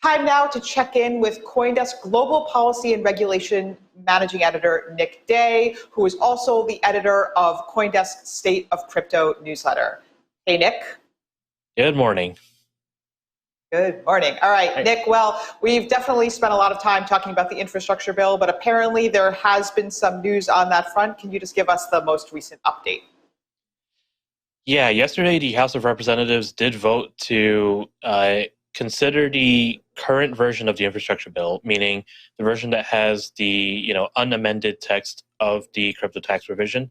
Time now to check in with CoinDesk Global Policy and Regulation Managing Editor Nick Day, who is also the editor of CoinDesk State of Crypto newsletter. Hey, Nick. Good morning. Good morning. All right, Hey. Nick, well, we've definitely spent a lot of time talking about the infrastructure bill, but apparently there has been some news on that front. Can you just give us the most recent update? Yeah, yesterday the House of Representatives did vote to consider the current version of the infrastructure bill, meaning the version that has the unamended text of the crypto tax provision.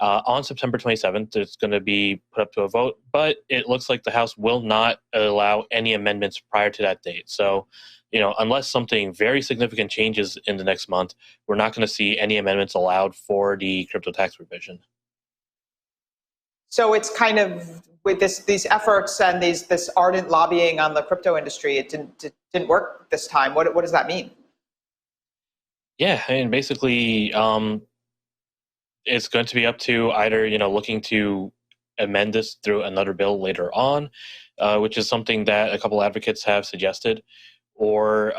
On September 27th, it's going to be put up to a vote, but it looks like the House will not allow any amendments prior to that date. So, unless something very significant changes in the next month, we're not going to see any amendments allowed for the crypto tax provision. So it's kind of with these efforts and this ardent lobbying on the crypto industry, it didn't work this time. What does that mean? Yeah, I mean, basically, it's going to be up to either looking to amend this through another bill later on, which is something that a couple advocates have suggested, or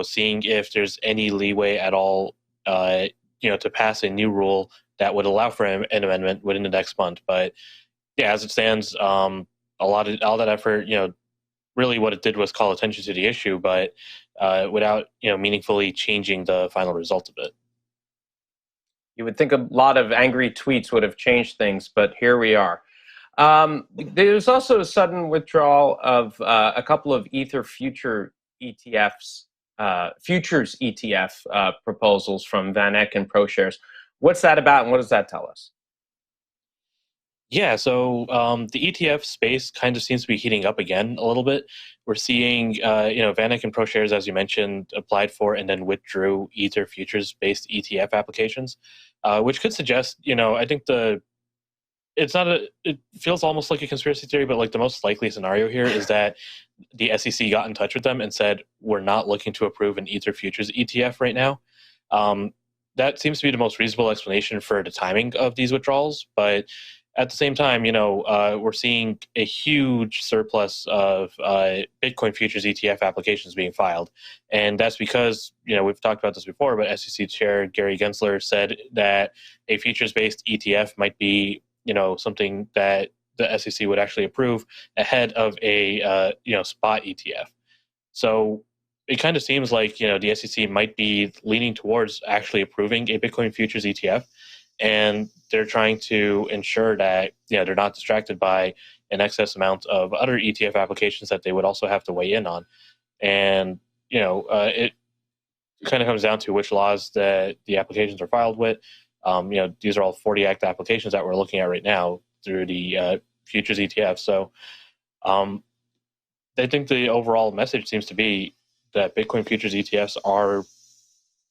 seeing if there's any leeway at all, to pass a new rule that would allow for an amendment within the next month. But yeah, as it stands, all that effort, really what it did was call attention to the issue, but without meaningfully changing the final result of it. You would think a lot of angry tweets would have changed things, but here we are. There's also a sudden withdrawal of a couple of Ether futures ETF proposals from Van Eck and ProShares. What's that about, and what does that tell us? Yeah, so the ETF space kind of seems to be heating up again a little bit. We're seeing, Van Eck and ProShares, as you mentioned, applied for and then withdrew Ether futures-based ETF applications, which could suggest, I think it feels almost like a conspiracy theory, but like the most likely scenario here is that the SEC got in touch with them and said, we're not looking to approve an Ether futures ETF right now. That seems to be the most reasonable explanation for the timing of these withdrawals, but at the same time, we're seeing a huge surplus of Bitcoin futures ETF applications being filed. And that's because, we've talked about this before, but SEC Chair Gary Gensler said that a futures-based ETF might be, something that the SEC would actually approve ahead of a, spot ETF. So it kind of seems like, the SEC might be leaning towards actually approving a Bitcoin futures ETF. And they're trying to ensure that they're not distracted by an excess amount of other ETF applications that they would also have to weigh in on. And it kind of comes down to which laws that the applications are filed with. These are all 40 Act applications that we're looking at right now through the futures ETF. So I think the overall message seems to be that Bitcoin futures ETFs are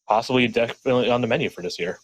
possibly definitely on the menu for this year.